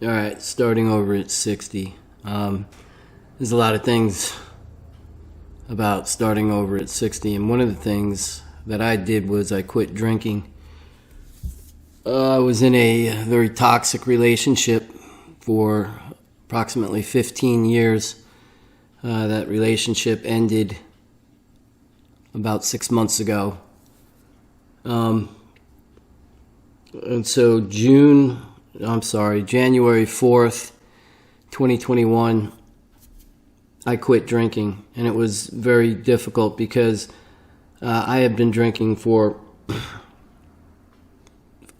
All right, starting over at 60. There's a lot of things about starting over at 60, and one of the things that I did was I quit drinking. I was in a very toxic relationship for approximately 15 years. That relationship ended about 6 months ago. And so January 4th, 2021, I quit drinking. And it was very difficult because I had been drinking for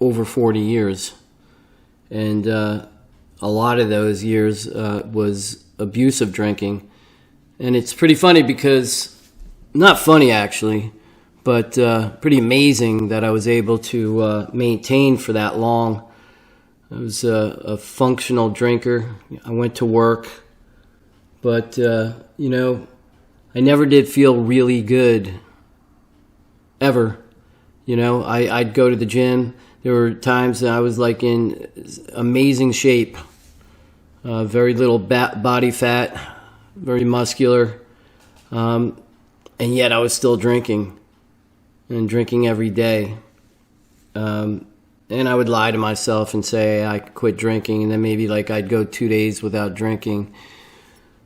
over 40 years. And a lot of those years was abusive drinking. And it's pretty funny because, not funny actually, but pretty amazing that I was able to maintain for that long. I was a functional drinker. I went to work, but I never did feel really good, ever. I'd go to the gym. There were times that I was like in amazing shape, very little body fat, very muscular, and yet I was still drinking. And drinking every day. And I would lie to myself and say I quit drinking, and then maybe I'd go 2 days without drinking.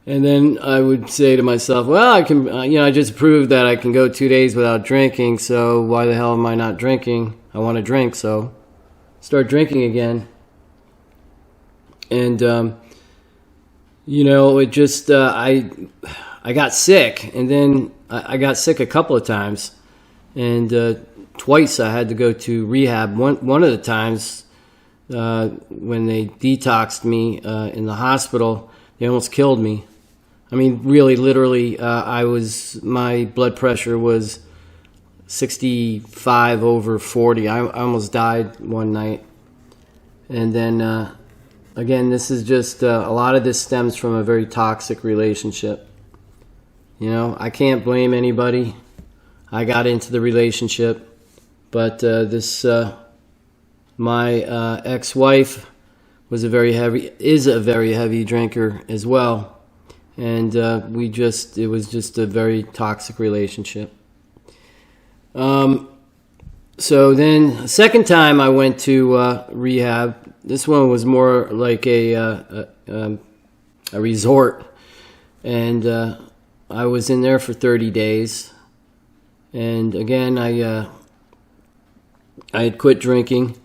And then I would say to myself, well, I can, I just proved that I can go 2 days without drinking, so why the hell am I not drinking? I want to drink, so start drinking again. And, it just, I got sick, and then I got sick a couple of times. And twice I had to go to rehab. One of the times when they detoxed me in the hospital, they almost killed me. I mean, really, literally, my blood pressure was 65 over 40. I almost died one night. And then, again, this is just, a lot of this stems from a very toxic relationship. I can't blame anybody. I got into the relationship, but my ex-wife is a very heavy drinker as well, and it was just a very toxic relationship. So then, the second time I went to rehab, this one was more like a resort, and I was in there for 30 days. And again, I had quit drinking,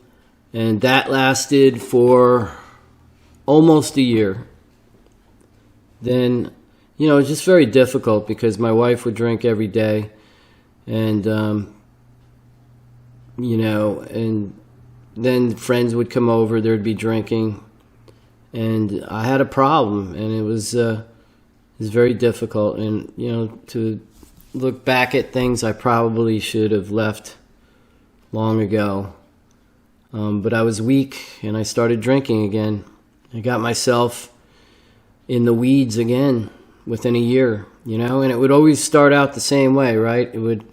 and that lasted for almost a year. Then, it was just very difficult because my wife would drink every day, and and then friends would come over, there'd be drinking, and I had a problem, and it was very difficult, and to look back at things I probably should have left long ago. But I was weak, and I started drinking again. I got myself in the weeds again within a year, and it would always start out the same way, right? It would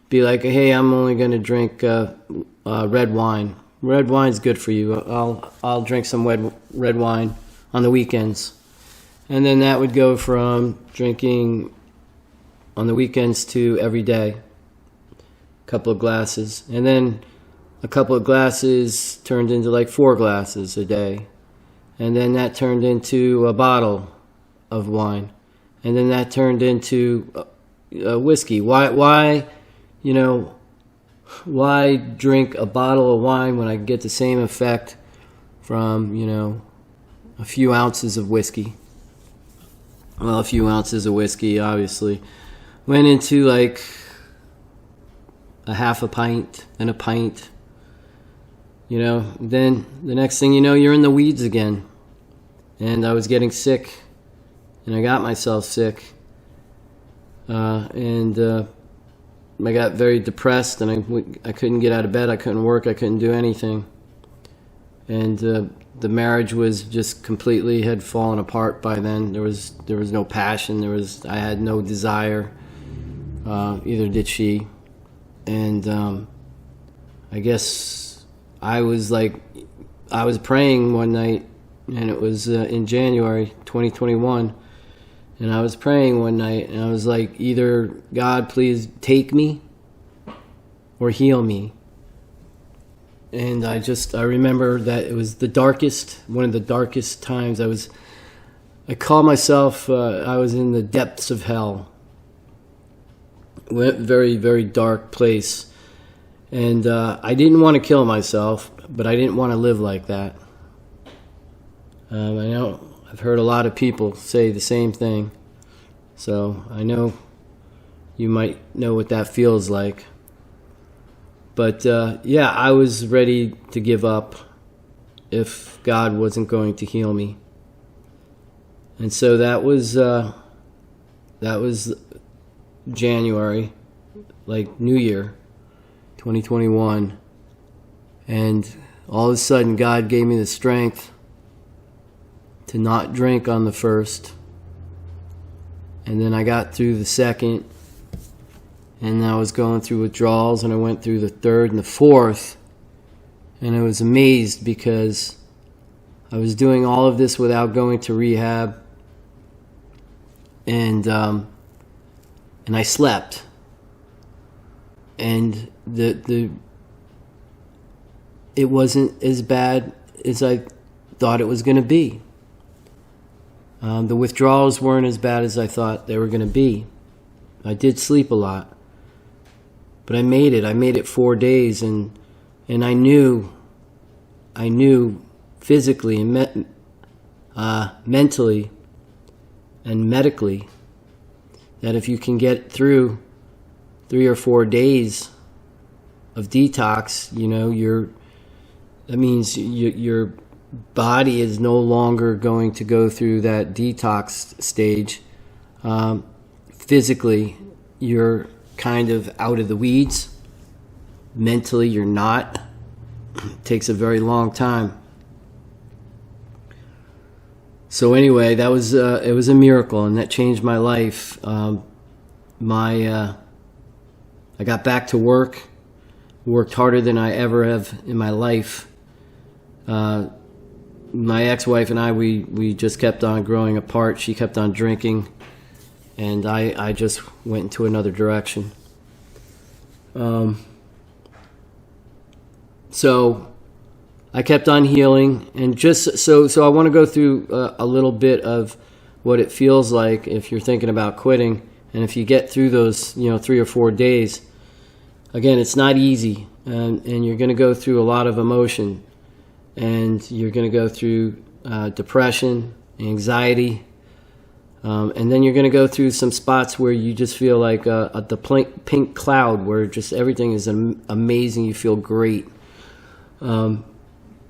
be like, hey, I'm only going to drink red wine. Red wine's good for you. I'll drink some red wine on the weekends. And then that would go from drinking on the weekends to every day, a couple of glasses. And then a couple of glasses turned into 4 glasses a day. And then that turned into a bottle of wine. And then that turned into whiskey. Why drink a bottle of wine when I get the same effect from, a few ounces of whiskey? Well, a few ounces of whiskey, obviously, went into a half a pint and a pint. Then the next thing you know, you're in the weeds again. And I was getting sick, and I got myself sick. And I got very depressed, and I couldn't get out of bed, I couldn't work, I couldn't do anything. And the marriage was just completely had fallen apart by then. There was no passion, I had no desire. Either did she. And I guess I was praying one night, and it was in January 2021. And I was praying one night, and I was like, either God, please take me or heal me. And I remember that it was one of the darkest times. I call myself, I was in the depths of hell. Very, very dark place. And I didn't want to kill myself, but I didn't want to live like that. I know I've heard a lot of people say the same thing. So I know you might know what that feels like. But yeah, I was ready to give up if God wasn't going to heal me. And so that was January, like New Year, 2021. And all of a sudden, God gave me the strength to not drink on the first. And then I got through the second. And I was going through withdrawals, and I went through the third and the fourth. And I was amazed because I was doing all of this without going to rehab. And I slept. And it wasn't as bad as I thought it was going to be. The withdrawals weren't as bad as I thought they were going to be. I did sleep a lot. But I made it. I made it 4 days, and I knew physically and mentally and medically that if you can get through 3 or 4 days of detox, that means your body is no longer going to go through that detox stage. Physically, you're kind of out of the weeds. Mentally, you're not. It takes a very long time. So anyway, it was a miracle, and that changed my life. I got back to worked harder than I ever have in my life. My ex-wife and I, we just kept on growing apart. She kept on drinking, and I just went into another direction. So I kept on healing, and just so I want to go through a little bit of what it feels like if you're thinking about quitting, and if you get through those 3 or 4 days. Again, it's not easy, and you're going to go through a lot of emotion, and you're going to go through depression, anxiety, and then you're going to go through some spots where you just feel like the pink cloud, where just everything is amazing. You feel great.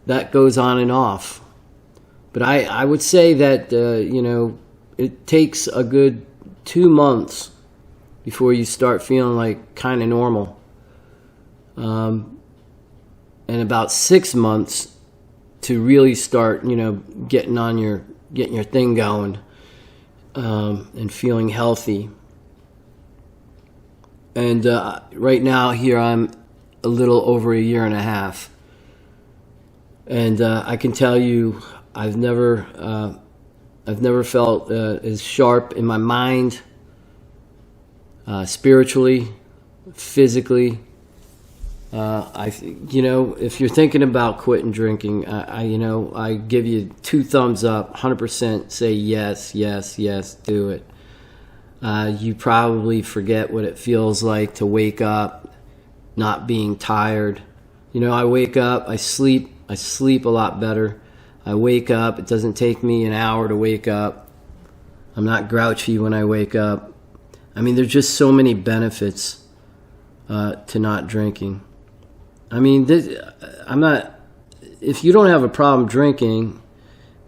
That goes on and off. But I would say that, it takes a good 2 months before you start feeling like kind of normal. And about 6 months to really start, getting your thing going, and feeling healthy. And right now here I'm a little over 1.5 years. And I can tell you, I've never felt as sharp in my mind, spiritually, physically. If you're thinking about quitting drinking, I give you 2 thumbs up, 100%. Say yes, yes, yes, do it. You probably forget what it feels like to wake up, not being tired. I wake up, I sleep a lot better. I wake up, it doesn't take me an hour to wake up. I'm not grouchy when I wake up. There's just so many benefits to not drinking. If you don't have a problem drinking,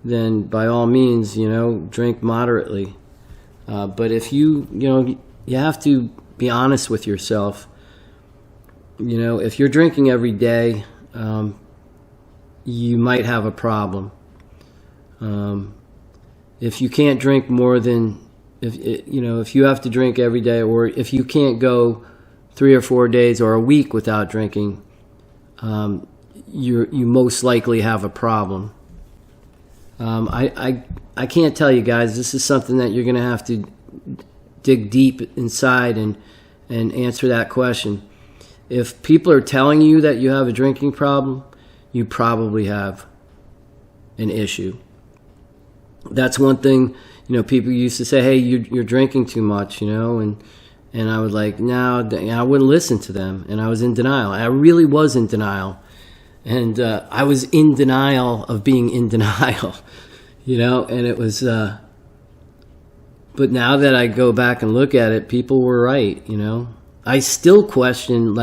then by all means, drink moderately. But if you have to be honest with yourself. If you're drinking every day, you might have a problem. If you can't drink more than, if you have to drink every day, or if you can't go 3 or 4 days or a week without drinking, you most likely have a problem. I can't tell you guys. This is something that you're going to have to dig deep inside and answer that question. If people are telling you that you have a drinking problem, you probably have an issue. That's one thing, people used to say, hey, you're drinking too much, and I would no, I wouldn't listen to them, and I was in denial. I really was in denial, and I was in denial of being in denial, and it was, but now that I go back and look at it, people were right, I still question,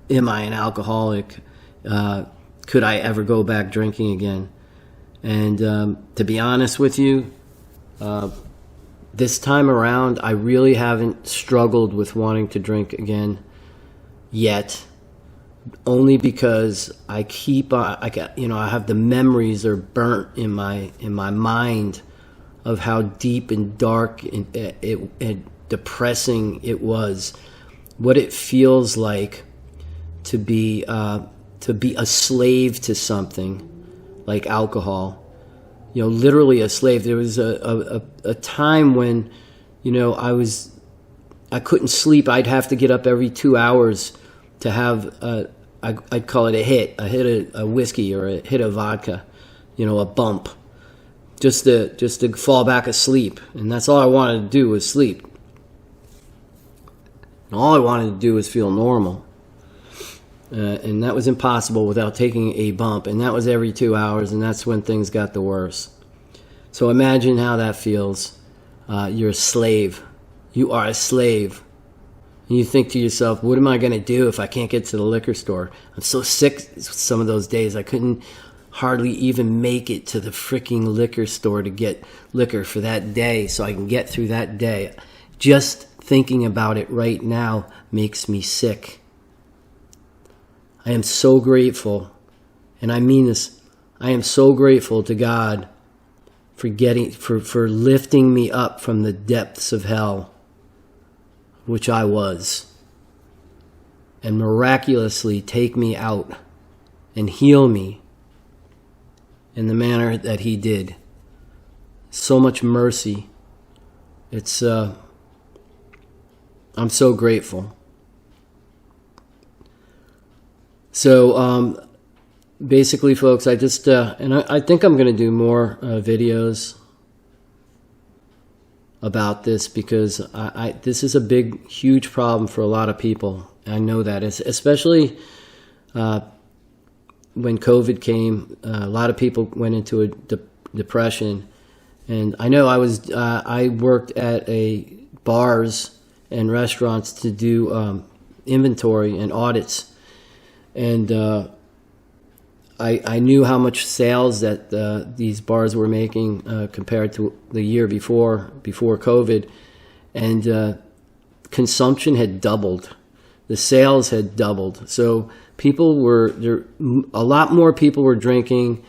am I an alcoholic? Could I ever go back drinking again? And to be honest with you, this time around, I really haven't struggled with wanting to drink again yet. Only because I have the memories are burnt in my mind of how deep and dark and depressing it was. What it feels like to be a slave to something like alcohol, literally a slave. There was a time when, I couldn't sleep. I'd have to get up every 2 hours to have I'd call it a hit of whiskey or a hit of vodka, a bump, just to fall back asleep. And that's all I wanted to do was sleep. And all I wanted to do was feel normal. And that was impossible without taking a bump. And that was every 2 hours, and that's when things got the worst. So imagine how that feels. You're a slave. You are a slave. And you think to yourself, what am I going to do if I can't get to the liquor store? I'm so sick some of those days. I couldn't hardly even make it to the freaking liquor store to get liquor for that day so I can get through that day. Just thinking about it right now makes me sick. I am so grateful, and I mean this, I am so grateful to God for lifting me up from the depths of hell, which I was, and miraculously take me out and heal me in the manner that He did. So much mercy. It's I'm so grateful. So basically, folks, I just and I think I'm going to do more videos about this because this is a big, huge problem for a lot of people. I know that, especially when COVID came, a lot of people went into a depression, and I know I worked at bars and restaurants to do inventory and audits, and I knew how much sales that these bars were making compared to the year before COVID, and consumption had doubled. The sales had doubled. So a lot more people were drinking,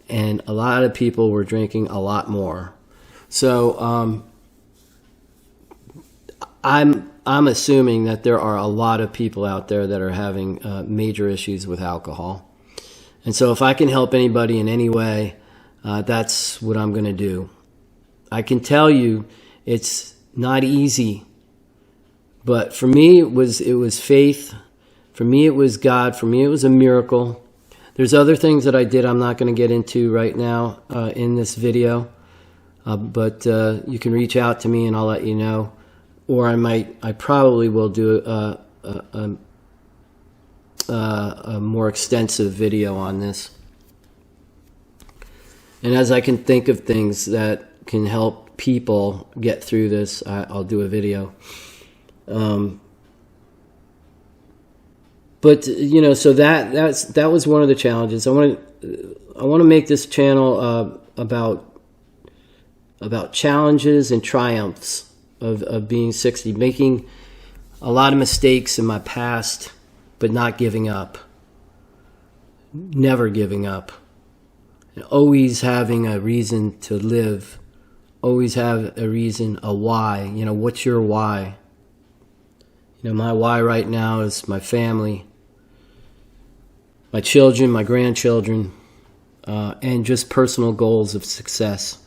and a lot of people were drinking a lot more. So I'm assuming that there are a lot of people out there that are having major issues with alcohol. And so if I can help anybody in any way, that's what I'm going to do. I can tell you it's not easy, but for me it was faith. For me it was God. For me it was a miracle. There's other things that I did I'm not going to get into right now in this video, but you can reach out to me and I'll let you know. Or I probably will do a more extensive video on this. And as I can think of things that can help people get through this, I'll do a video. But so that was one of the challenges. I want to make this channel about challenges and triumphs of being 60, making a lot of mistakes in my past, but not giving up, never giving up, and always having a reason to live, always have a reason, a why. What's your why? My why right now is my family, my children, my grandchildren, and just personal goals of success,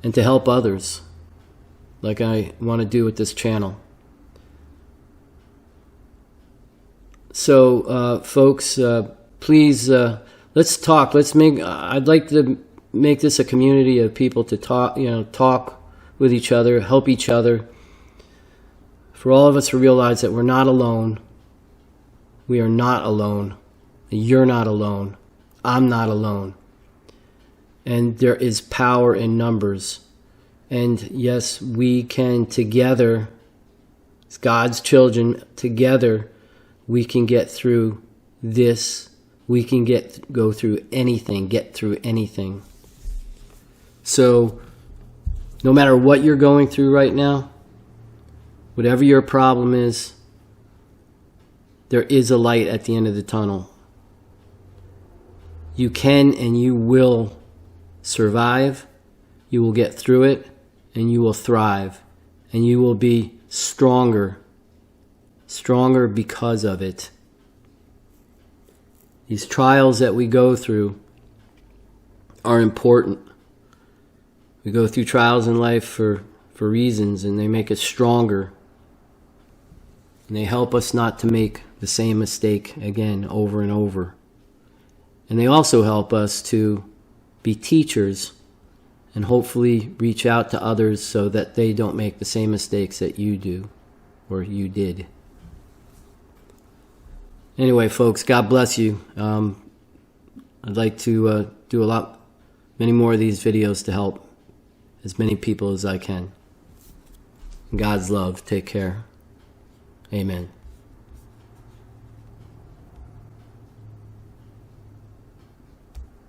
and to help others like I want to do with this channel. So folks, please, let's talk. I'd like to make this a community of people to talk with each other, help each other. For all of us to realize that we're not alone. We are not alone. You're not alone. I'm not alone. And there is power in numbers. And yes, we can together, as God's children, together, we can get through this. We can go through anything, get through anything. So, no matter what you're going through right now, whatever your problem is, there is a light at the end of the tunnel. You can and you will survive. You will get through it, and you will thrive, and you will be stronger because of it. These trials that we go through are important. We go through trials in life for reasons, and they make us stronger. And they help us not to make the same mistake again over and over. And they also help us to be teachers and hopefully reach out to others so that they don't make the same mistakes that you do or you did. Anyway, folks, God bless you. I'd like to do many more of these videos to help as many people as I can. God's love. Take care. Amen.